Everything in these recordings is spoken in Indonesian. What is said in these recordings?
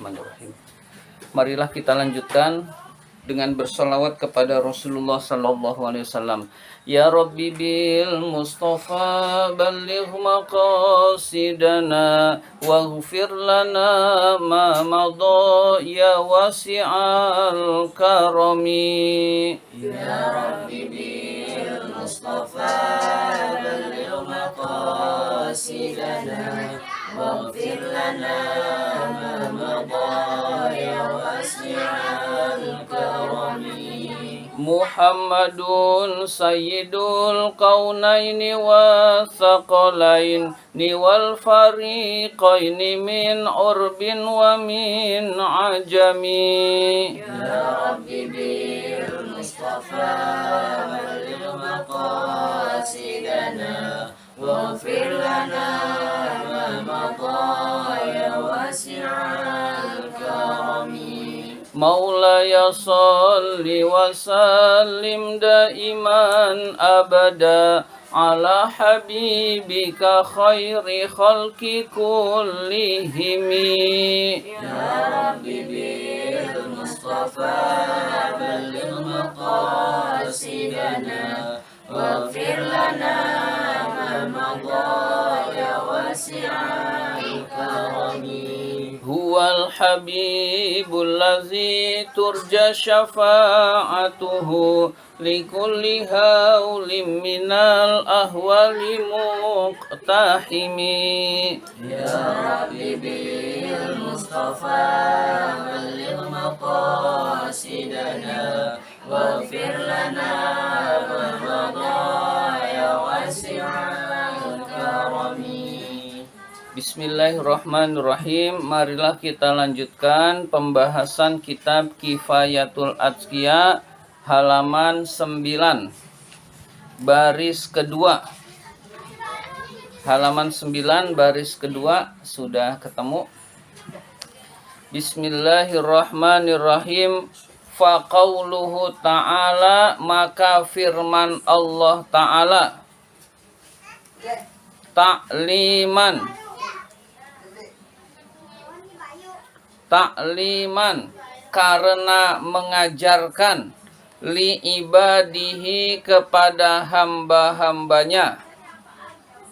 Bismillahirrahmanirrahim. Marilah kita lanjutkan dengan bersolawat kepada Rasulullah sallallahu alaihi wasallam. Ya Rabbi bil Mustafa balligh maqasidana waghfir lana ma madha ya wasi'al karami. Ya Rabbi bil Mustafa balligh maqasidana waghfir lana ma madha ya wasi'al karami. Muhammadun sayyidul kaunaini wa thaqalaini wal fariqaini min urbin wa min ajami. Ya Rabbi bil Mustafa balligh maqasidana waghfir lana ma madha ya wasi'al karami. Maulaya salli wa sallim daiman abada ala habibika khairi khalqi kullihimi. Ya Rabbi bil Mustafa balligh maqasidana waghfir lana ma madha ya wasi'al karami. Huwal habibul ladzi turja syafa'atuhu likulli haulim minal ahwali muqtahimi. Ya Rabbi bil Mustafa balligh maqasidana waghfir lana ma madha ya wasi'al karami. Bismillahirrahmanirrahim. Marilah kita lanjutkan pembahasan kitab Kifayatul Atqiya halaman 9 baris kedua. Halaman 9 baris kedua sudah ketemu. Bismillahirrahmanirrahim. Faqauluhu ta'ala, maka firman Allah ta'ala, Ta'liman karena mengajarkan, li ibadihi kepada hamba-hambanya.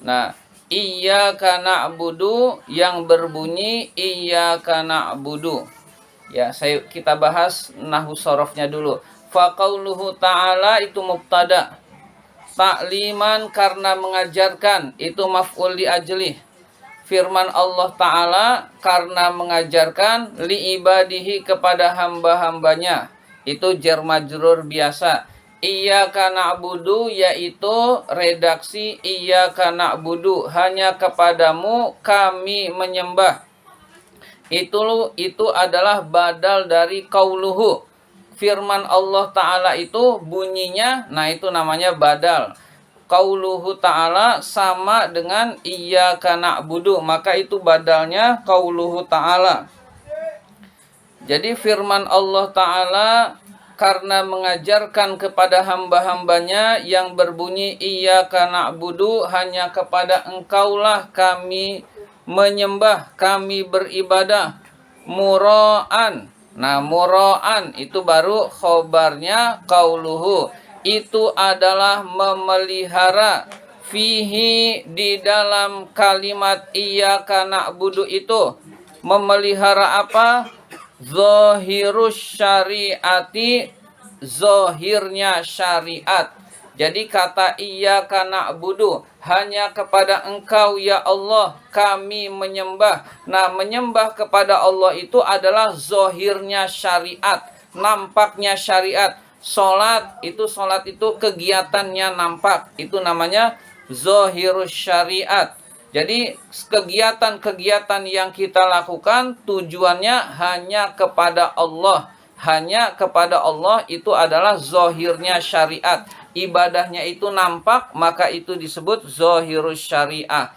Nah, iyyaka na'budu yang berbunyi iyyaka na'budu. Ya, kita bahas nahwu sorofnya dulu. Faqauluhu ta'ala itu mubtada. Ta'liman karena mengajarkan itu maf'ul li ajlih. Firman Allah Ta'ala karena mengajarkan li ibadihi kepada hamba-hambanya. Itu jar majrur biasa. Iyyaka na'budu yaitu redaksi iyyaka na'budu, hanya kepadamu kami menyembah. Itu adalah badal dari qauluhu. Firman Allah Ta'ala itu bunyinya, nah itu namanya badal. Qauluhu ta'ala sama dengan iyyaka na'budu, maka itu badalnya qauluhu ta'ala. Jadi firman Allah Ta'ala karena mengajarkan kepada hamba-hambanya yang berbunyi iyyaka na'budu, hanya kepada engkaulah kami menyembah, kami beribadah. Mura'an, nah mura'an itu baru khobarnya qauluhu. Itu adalah memelihara, fihi di dalam kalimat iyyaka na'budu itu memelihara apa? Zahirus syariati, zahirnya syariat. Jadi kata iyyaka na'budu, hanya kepada engkau ya Allah kami menyembah. Nah, menyembah kepada Allah itu adalah zahirnya syariat, nampaknya syariat. Salat itu kegiatannya nampak, itu namanya zahirus syariat. Jadi kegiatan-kegiatan yang kita lakukan tujuannya hanya kepada Allah. Hanya kepada Allah itu adalah zahirnya syariat. Ibadahnya itu nampak, maka itu disebut zahirus syariah.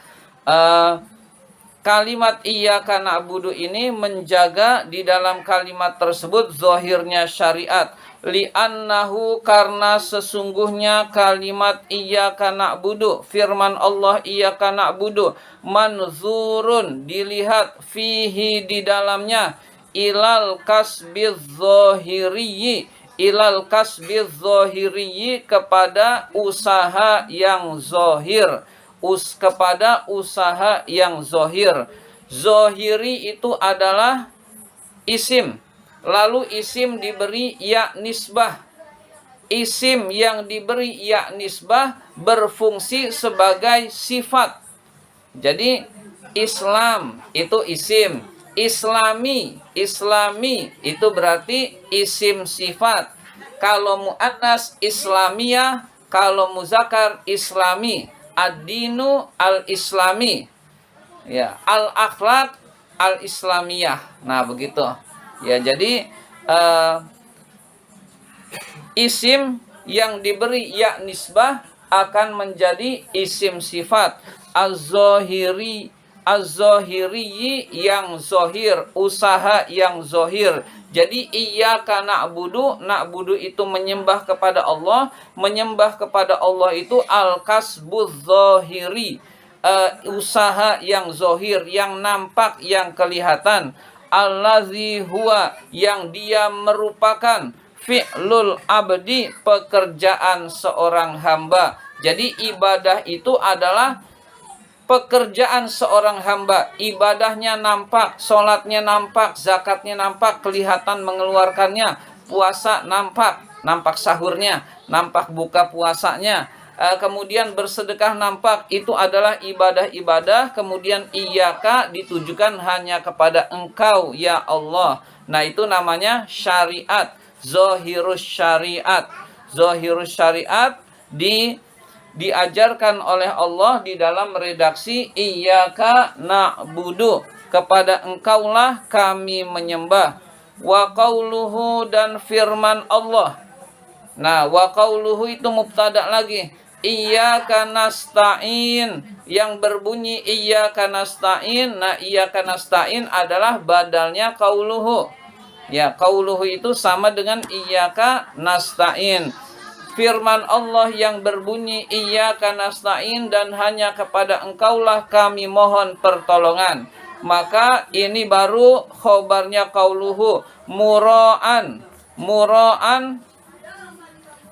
Kalimat iyyaka na'budu ini menjaga di dalam kalimat tersebut zahirnya syariat. Li'annahu karena sesungguhnya kalimat iyyaka na'budu, firman Allah iyyaka na'budu, manzurun dilihat, fihi di dalamnya, ilal kasbiz zahiri, ilal kasbiz zahiri, kepada usaha yang zahir, kepada usaha yang zahir. Zahiri itu adalah isim, lalu isim diberi ya nisbah. Isim yang diberi ya nisbah berfungsi sebagai sifat. Jadi Islam itu isim, Islami, Islami itu berarti isim sifat. Kalau muannas Islamiyah, kalau muzakkar Islami. Ad-dinu al-islami, ya, al-akhlak al-islamiyah. Nah, begitu. Ya, jadi isim yang diberi ya nisbah akan menjadi isim sifat. Az-zahiri, az-zahiri yang zahir, usaha yang zahir. Jadi iyyaka na'budu, na'budu itu menyembah kepada Allah, menyembah kepada Allah itu al-kasbuz zahiri, usaha yang zahir, yang nampak, yang kelihatan. Allazi huwa, yang dia merupakan fi'lul abdi, pekerjaan seorang hamba. Jadi ibadah itu adalah pekerjaan seorang hamba. Ibadahnya nampak, sholatnya nampak, zakatnya nampak, kelihatan mengeluarkannya. Puasa nampak, nampak sahurnya, nampak buka puasanya. Kemudian bersedekah nampak, itu adalah ibadah-ibadah. Kemudian iyyaka ditujukan hanya kepada engkau ya Allah. Nah, itu namanya syariat, zahirus syariat. Zahirus syariat diajarkan oleh Allah di dalam redaksi iyyaka na'budu, kepada engkaulah kami menyembah. Wa qauluhu, dan firman Allah. Nah, wa qauluhu itu mubtada lagi. Iyyaka nasta'in, yang berbunyi iyyaka nasta'in. Nah, iyyaka nasta'in adalah badalnya qauluhu. Ya, qauluhu itu sama dengan iyyaka nasta'in. Firman Allah yang berbunyi iyyaka nasta'in, dan hanya kepada engkaulah kami mohon pertolongan. Maka ini baru khobarnya qauluhu, mura'an, mura'an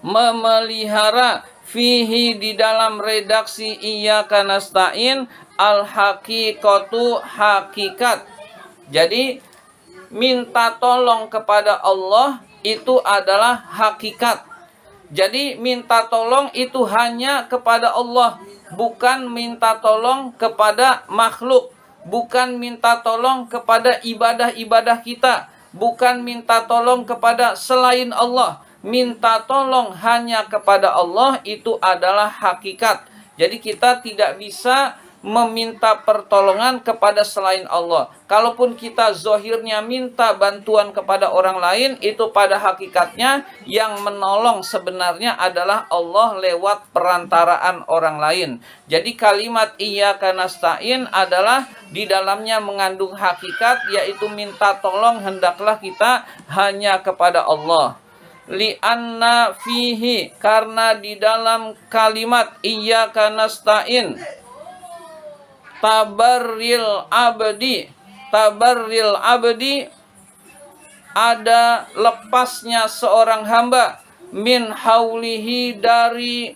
memelihara, fihi di dalam redaksi iyyaka nasta'in, al haqiqatu hakikat. Jadi minta tolong kepada Allah itu adalah hakikat. Jadi minta tolong itu hanya kepada Allah, bukan minta tolong kepada makhluk, bukan minta tolong kepada ibadah-ibadah kita, bukan minta tolong kepada selain Allah. Minta tolong hanya kepada Allah itu adalah hakikat. Jadi kita tidak bisa meminta pertolongan kepada selain Allah. Kalaupun kita zahirnya minta bantuan kepada orang lain, itu pada hakikatnya yang menolong sebenarnya adalah Allah lewat perantaraan orang lain. Jadi kalimat iyyaka nasta'in adalah di dalamnya mengandung hakikat, yaitu minta tolong hendaklah kita hanya kepada Allah. Li'anna fihi, karena di dalam kalimat iyyaka nasta'in tabarril abdi, tabarril abdi, ada lepasnya seorang hamba, min haulihi, dari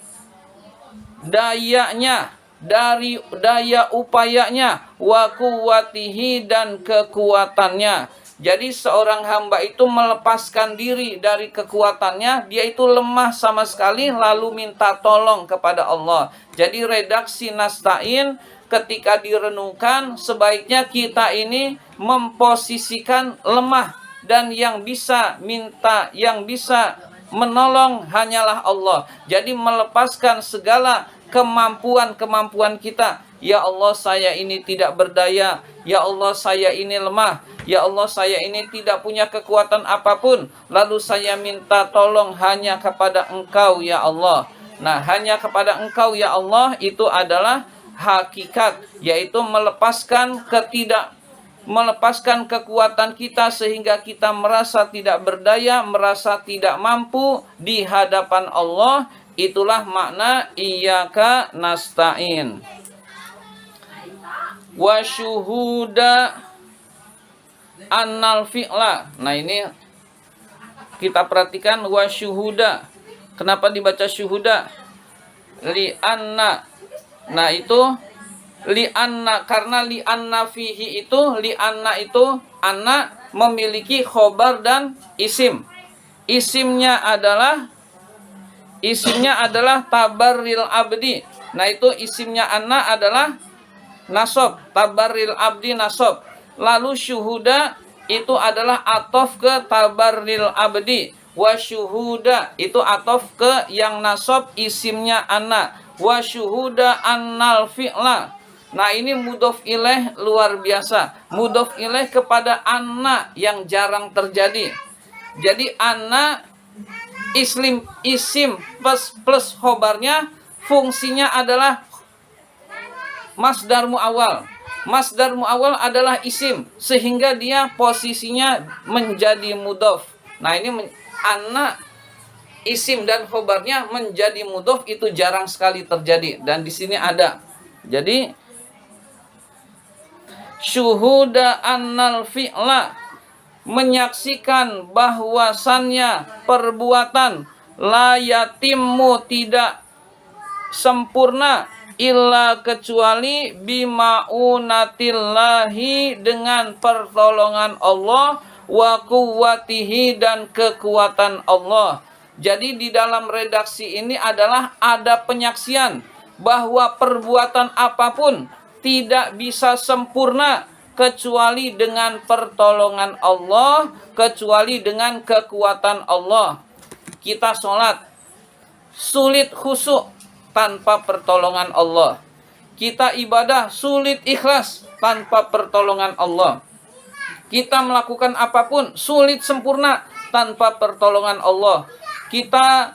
dayanya, dari daya upayanya, wa quwwatihi, dan kekuatannya. Jadi seorang hamba itu melepaskan diri dari kekuatannya, dia itu lemah sama sekali, lalu minta tolong kepada Allah. Jadi redaksi nasta'in ketika direnungkan, sebaiknya kita ini memposisikan lemah, dan yang bisa minta, yang bisa menolong hanyalah Allah. Jadi melepaskan segala kemampuan-kemampuan kita. Ya Allah, saya ini tidak berdaya. Ya Allah, saya ini lemah. Ya Allah, saya ini tidak punya kekuatan apapun. Lalu saya minta tolong hanya kepada Engkau ya Allah. Nah, hanya kepada Engkau ya Allah itu adalah hakikat, yaitu melepaskan melepaskan kekuatan kita sehingga kita merasa tidak berdaya, merasa tidak mampu di hadapan Allah. Itulah makna iyyaka nasta'in. Wa syuhuda annal fi'la. Nah ini kita perhatikan wa syuhuda. Kenapa dibaca syuhuda? Li anna. Nah itu li anna, karena li anna fihi itu, li anna itu, anna memiliki khobar dan isim. Isimnya adalah tabarril abdi. Nah itu isimnya anna adalah nasob, tabarril abdi nasob. Lalu syuhuda itu adalah atof ke tabarril abdi. Wa syuhuda itu atof ke yang nasob isimnya anna. Wa syuhuda annal fi'la. Nah ini mudhof ilaih luar biasa. Mudhof ilaih kepada anna yang jarang terjadi. Jadi anna isim plus khobarnya fungsinya adalah masdar muawwal. Masdar muawwal adalah isim sehingga dia posisinya menjadi mudhof. Nah ini anna isim dan khobarnya menjadi mudhof itu jarang sekali terjadi dan di sini ada. Jadi syuhuda annal fi'la, menyaksikan bahwasannya perbuatan la yatimmu tidak sempurna illa kecuali bima'unatillahi dengan pertolongan Allah wa quwwatihi dan kekuatan Allah. Jadi di dalam redaksi ini adalah ada penyaksian bahwa perbuatan apapun tidak bisa sempurna kecuali dengan pertolongan Allah, kecuali dengan kekuatan Allah. Kita sholat sulit khusyuk tanpa pertolongan Allah. Kita ibadah sulit ikhlas tanpa pertolongan Allah. Kita melakukan apapun sulit sempurna tanpa pertolongan Allah. Kita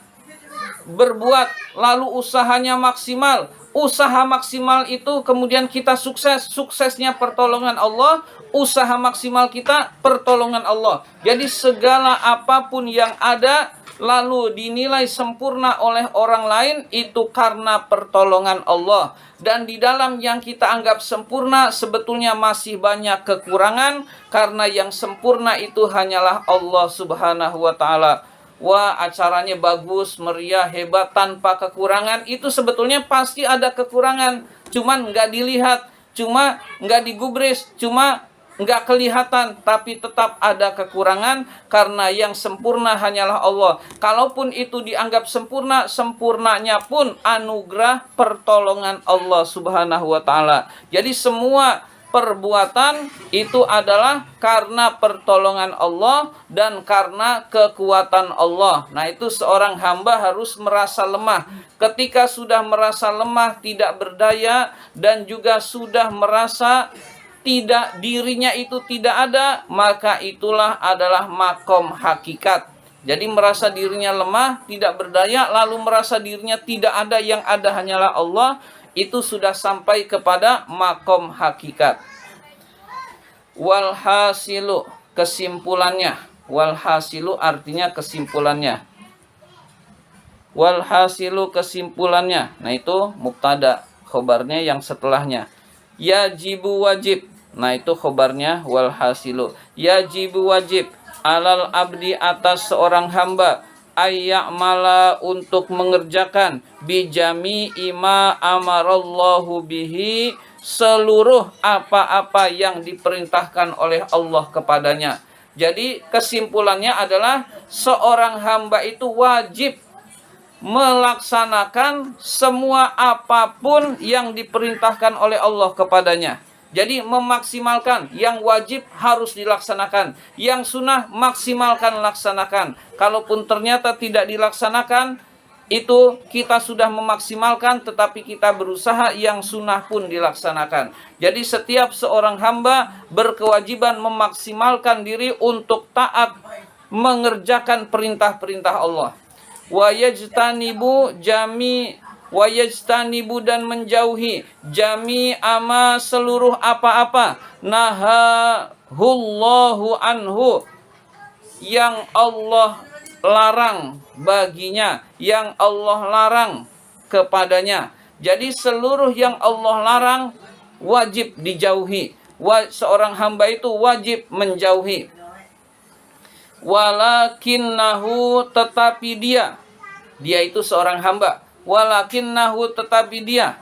berbuat lalu usahanya maksimal. Usaha maksimal itu kemudian kita sukses. Suksesnya pertolongan Allah. Usaha maksimal kita pertolongan Allah. Jadi segala apapun yang ada lalu dinilai sempurna oleh orang lain itu karena pertolongan Allah. Dan di dalam yang kita anggap sempurna sebetulnya masih banyak kekurangan, karena yang sempurna itu hanyalah Allah Subhanahu wa ta'ala. Wah, acaranya bagus, meriah, hebat, tanpa kekurangan. Itu sebetulnya pasti ada kekurangan. Cuman nggak dilihat, cuma nggak digubris, cuma nggak kelihatan. Tapi tetap ada kekurangan karena yang sempurna hanyalah Allah. Kalaupun itu dianggap sempurna, sempurnanya pun anugerah pertolongan Allah Subhanahu wa ta'ala. Jadi semua perbuatan itu adalah karena pertolongan Allah dan karena kekuatan Allah. Nah itu seorang hamba harus merasa lemah. Ketika sudah merasa lemah, tidak berdaya, dan juga sudah merasa tidak, dirinya itu tidak ada, maka itulah adalah makom hakikat. Jadi merasa dirinya lemah, tidak berdaya, lalu merasa dirinya tidak ada, yang ada hanyalah Allah, itu sudah sampai kepada makom hakikat. Walhasilu, kesimpulannya. Walhasilu artinya kesimpulannya. Walhasilu, kesimpulannya. Nah itu mubtada, khobarnya yang setelahnya. Yajibu, wajib. Nah itu khobarnya walhasilu. Yajibu, wajib. Alal abdi, atas seorang hamba. Ayya'mala, untuk mengerjakan. Bijami ima amarallahu bihi, seluruh apa-apa yang diperintahkan oleh Allah kepadanya. Jadi kesimpulannya adalah seorang hamba itu wajib melaksanakan semua apapun yang diperintahkan oleh Allah kepadanya. Jadi memaksimalkan, yang wajib harus dilaksanakan, yang sunnah maksimalkan laksanakan. Kalaupun ternyata tidak dilaksanakan, itu kita sudah memaksimalkan, tetapi kita berusaha yang sunnah pun dilaksanakan. Jadi setiap seorang hamba berkewajiban memaksimalkan diri untuk taat mengerjakan perintah-perintah Allah. Wa yajtanibu dan menjauhi jami ama, seluruh apa-apa nahahullahu anhu, yang Allah larang baginya, yang Allah larang kepadanya. Jadi seluruh yang Allah larang wajib dijauhi. seorang hamba itu wajib menjauhi. Walakinnahu, tetapi dia itu seorang hamba. Walakinnahu, tetapi dia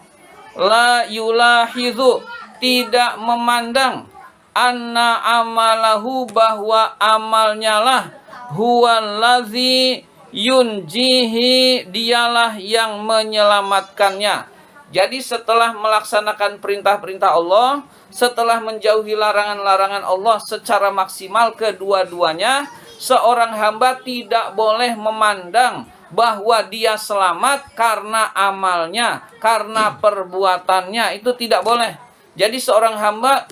la yulahizu, tidak memandang, anna amalahu, bahwa amalnya lah, huwallazi yunjihi, dialah yang menyelamatkannya. Jadi setelah melaksanakan perintah-perintah Allah, setelah menjauhi larangan-larangan Allah secara maksimal kedua-duanya, seorang hamba tidak boleh memandang bahwa dia selamat karena amalnya, karena perbuatannya, itu tidak boleh. Jadi seorang hamba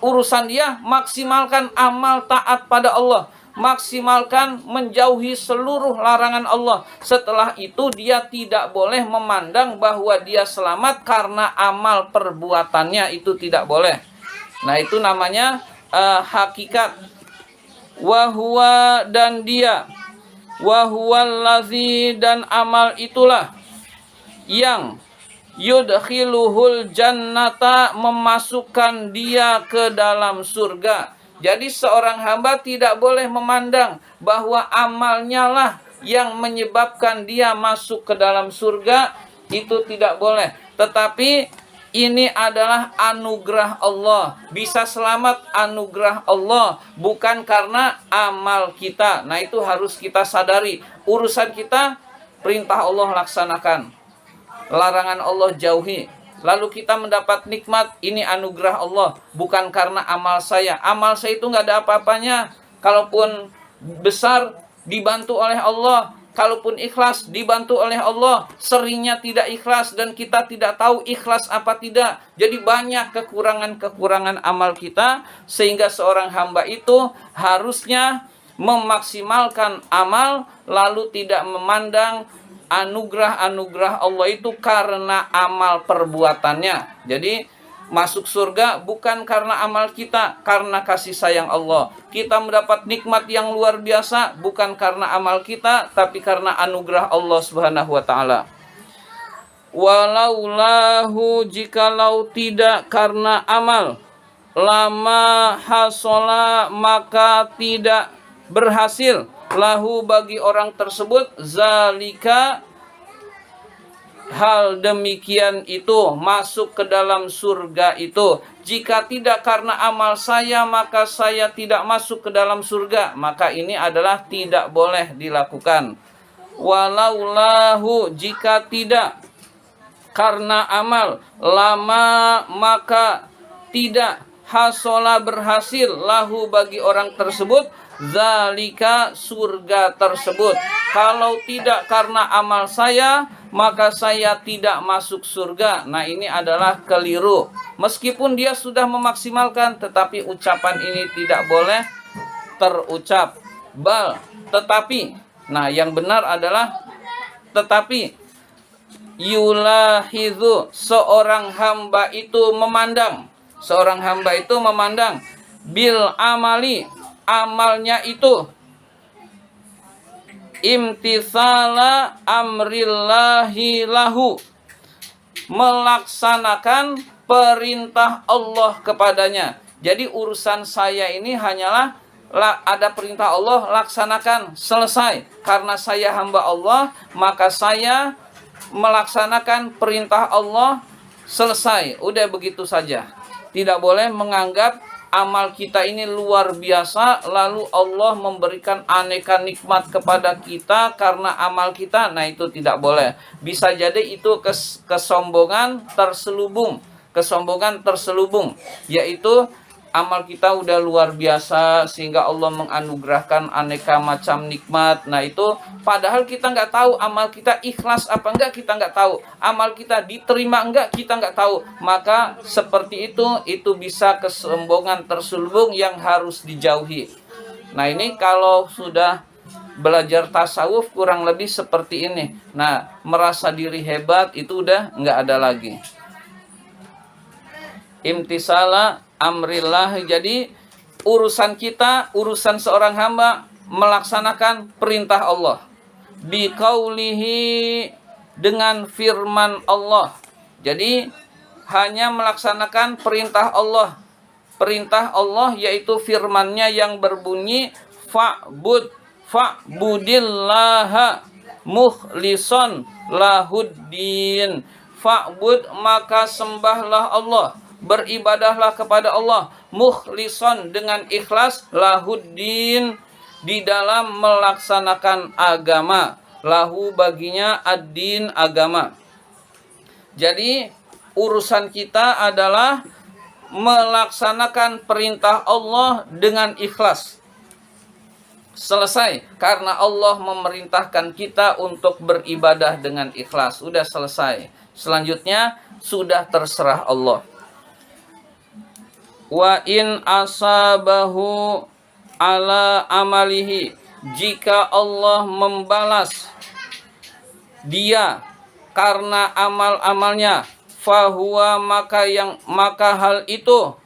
urusan dia maksimalkan amal taat pada Allah, maksimalkan menjauhi seluruh larangan Allah. Setelah itu dia tidak boleh memandang bahwa dia selamat karena amal perbuatannya, itu tidak boleh. Nah, itu namanya hakikat. Wahuwa, dan dia, wahuwallazi, dan amal itulah yang yudkhiluhul jannata, memasukkan dia ke dalam surga. Jadi seorang hamba tidak boleh memandang bahwa amalnya lah yang menyebabkan dia masuk ke dalam surga, itu tidak boleh. Tetapi ini adalah anugerah Allah. Bisa selamat anugerah Allah, bukan karena amal kita. Nah, itu harus kita sadari. Urusan kita, perintah Allah laksanakan, larangan Allah jauhi. Lalu kita mendapat nikmat, ini anugerah Allah, bukan karena amal saya. Amal saya itu nggak ada apa-apanya. Kalaupun besar, dibantu oleh Allah. Kalaupun ikhlas, dibantu oleh Allah. Seringnya tidak ikhlas dan kita tidak tahu ikhlas apa tidak. Jadi banyak kekurangan-kekurangan amal kita, sehingga seorang hamba itu harusnya memaksimalkan amal, lalu tidak memandang anugerah-anugerah Allah itu karena amal perbuatannya. Jadi masuk surga bukan karena amal kita, karena kasih sayang Allah. Kita mendapat nikmat yang luar biasa bukan karena amal kita, tapi karena anugerah Allah Subhanahu wa taala. Walaulahu, jikalau tidak karena amal, lama hasola, maka tidak berhasil, lahu, bagi orang tersebut, zalika, hal demikian itu, masuk ke dalam surga itu. Jika tidak karena amal saya, maka saya tidak masuk ke dalam surga. Maka ini adalah tidak boleh dilakukan. Walaulahu, jika tidak karena amal, lama, maka tidak hasola, berhasil, lahu, bagi orang tersebut, zalika, surga tersebut. Kalau tidak karena amal saya, maka saya tidak masuk surga. Nah, ini adalah keliru. Meskipun dia sudah memaksimalkan, tetapi ucapan ini tidak boleh terucap. Tetapi, nah yang benar adalah tetapi, yulahizu, seorang hamba itu memandang, bil amali, amalnya itu, imtisala amrillahi lahu, melaksanakan perintah Allah kepadanya. Jadi urusan saya ini hanyalah ada perintah Allah, laksanakan, selesai. Karena saya hamba Allah, maka saya melaksanakan perintah Allah, selesai. Udah begitu saja. Tidak boleh menganggap amal kita ini luar biasa, lalu Allah memberikan aneka nikmat kepada kita karena amal kita. Nah, itu tidak boleh. Bisa jadi itu kesombongan terselubung, yaitu amal kita udah luar biasa sehingga Allah menganugerahkan aneka macam nikmat. Nah, itu padahal kita nggak tahu amal kita ikhlas apa enggak, kita nggak tahu. Amal kita diterima enggak, kita nggak tahu. Maka seperti itu bisa kesombongan terselubung yang harus dijauhi. Nah, ini kalau sudah belajar tasawuf kurang lebih seperti ini. Nah, merasa diri hebat itu udah nggak ada lagi. Imtisala amrillah, jadi urusan kita, urusan seorang hamba melaksanakan perintah Allah. Biqaulihi, dengan firman Allah. Jadi hanya melaksanakan perintah Allah, perintah Allah yaitu firman-Nya yang berbunyi fa'budillaha mukhlishon lahuddin. Fa'bud, maka sembahlah Allah, beribadahlah kepada Allah, mukhlishon, dengan ikhlas, lahuddin, di dalam melaksanakan agama. Lahu, baginya, ad-din, agama. Jadi urusan kita adalah melaksanakan perintah Allah dengan ikhlas. Selesai, karena Allah memerintahkan kita untuk beribadah dengan ikhlas. Sudah selesai. Selanjutnya sudah terserah Allah. Wa in asabahu ala amalihi, jika Allah membalas dia karena amal-amalnya, fahuwa, maka hal itu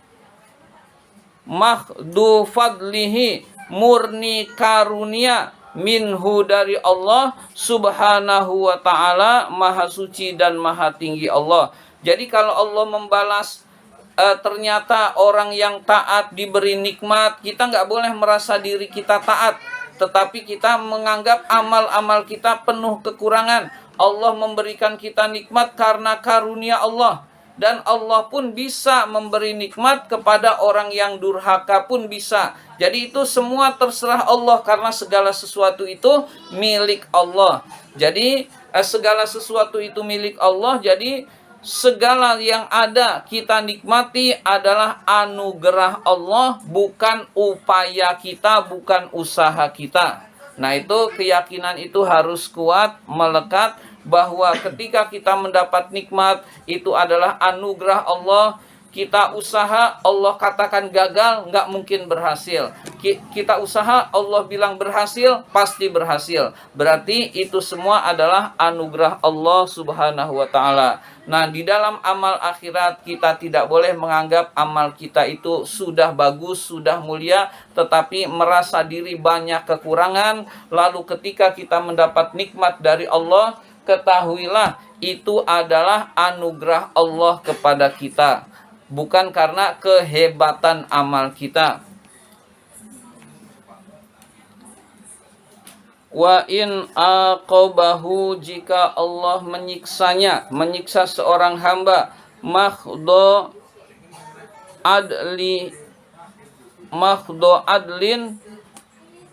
mahdu fadlihi, murni karunia, minhu, dari Allah subhanahu wa ta'ala, maha suci dan maha tinggi Allah. Jadi kalau Allah membalas ternyata orang yang taat diberi nikmat, kita nggak boleh merasa diri kita taat, tetapi kita menganggap amal-amal kita penuh kekurangan. Allah memberikan kita nikmat karena karunia Allah. Dan Allah pun bisa memberi nikmat kepada orang yang durhaka pun bisa. Jadi itu semua terserah Allah, karena segala sesuatu itu milik Allah. Jadi segala sesuatu itu milik Allah. Jadi segala yang ada kita nikmati adalah anugerah Allah, bukan upaya kita, bukan usaha kita. Nah, itu keyakinan itu harus kuat, melekat, bahwa ketika kita mendapat nikmat itu adalah anugerah Allah. Kita usaha, Allah katakan gagal, nggak mungkin berhasil. Kita usaha, Allah bilang berhasil, pasti berhasil. Berarti itu semua adalah anugerah Allah subhanahu wa ta'ala. Nah, di dalam amal akhirat kita tidak boleh menganggap amal kita itu sudah bagus, sudah mulia, tetapi merasa diri banyak kekurangan. Lalu ketika kita mendapat nikmat dari Allah, ketahuilah itu adalah anugerah Allah kepada kita, bukan karena kehebatan amal kita. Wa in aqabahu, jika Allah menyiksanya, menyiksa seorang hamba, makhdo adlin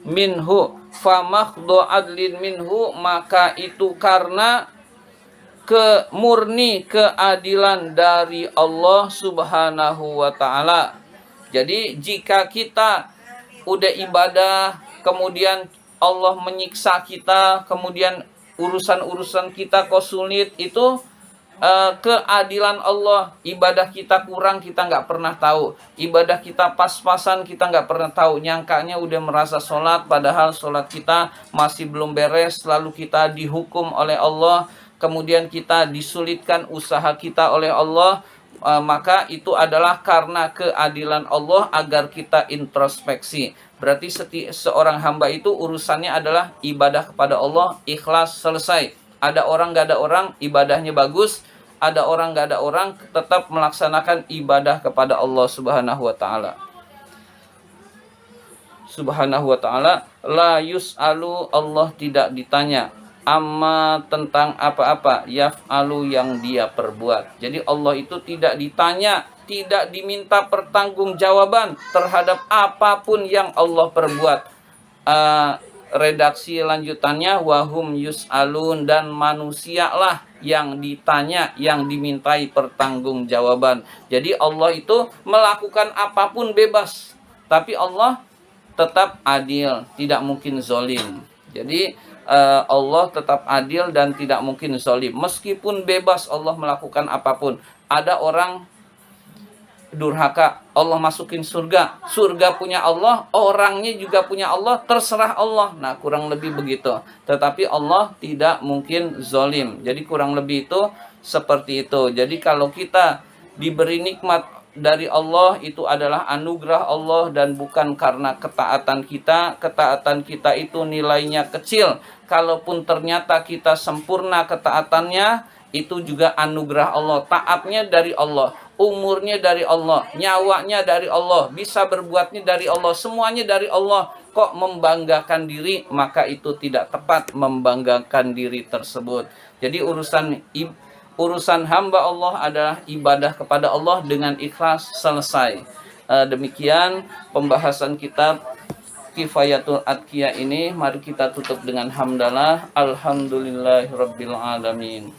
minhu, famakhdo adlin minhu, maka itu karena murni keadilan dari Allah subhanahu wa ta'ala. Jadi jika kita udah ibadah, kemudian Allah menyiksa kita, kemudian urusan-urusan kita kok sulit, itu keadilan Allah. Ibadah kita kurang, kita nggak pernah tahu. Ibadah kita pas-pasan, kita nggak pernah tahu. Nyangkanya udah merasa sholat, padahal sholat kita masih belum beres. Lalu kita dihukum oleh Allah, kemudian kita disulitkan usaha kita oleh Allah. Maka itu adalah karena keadilan Allah agar kita introspeksi. Berarti seorang hamba itu urusannya adalah ibadah kepada Allah, ikhlas, selesai. Ada orang gak ada orang, ibadahnya bagus. Ada orang gak ada orang, tetap melaksanakan ibadah kepada Allah subhanahu wa ta'ala. Subhanahu wa ta'ala, la yus'alu, Allah tidak ditanya, amma, tentang apa-apa, yaf'alu, yang dia perbuat. Jadi Allah itu tidak ditanya, tidak diminta pertanggungjawaban terhadap apapun yang Allah perbuat. Redaksi lanjutannya, wahum yus'alun, dan manusialah yang ditanya, yang dimintai pertanggungjawaban. Jadi Allah itu melakukan apapun bebas, tapi Allah tetap adil, tidak mungkin zolim. Jadi Allah tetap adil dan tidak mungkin zolim. Meskipun bebas Allah melakukan apapun. Ada orang durhaka, Allah masukin surga. Surga punya Allah, orangnya juga punya Allah, terserah Allah. Nah, kurang lebih begitu. Tetapi Allah tidak mungkin zolim. Jadi kurang lebih itu seperti itu. Jadi kalau kita diberi nikmat dari Allah, itu adalah anugerah Allah dan bukan karena ketaatan kita. Ketaatan kita itu nilainya kecil. Kalaupun ternyata kita sempurna ketaatannya, itu juga anugerah Allah, taatnya dari Allah, umurnya dari Allah, nyawanya dari Allah, bisa berbuatnya dari Allah, semuanya dari Allah. Kok membanggakan diri? Maka itu tidak tepat membanggakan diri tersebut. Jadi urusan hamba Allah adalah ibadah kepada Allah dengan ikhlas, selesai. Demikian pembahasan kitab Kifayatul Atqiya ini. Mari kita tutup dengan hamdalah. Alhamdulillahirabbil alamin.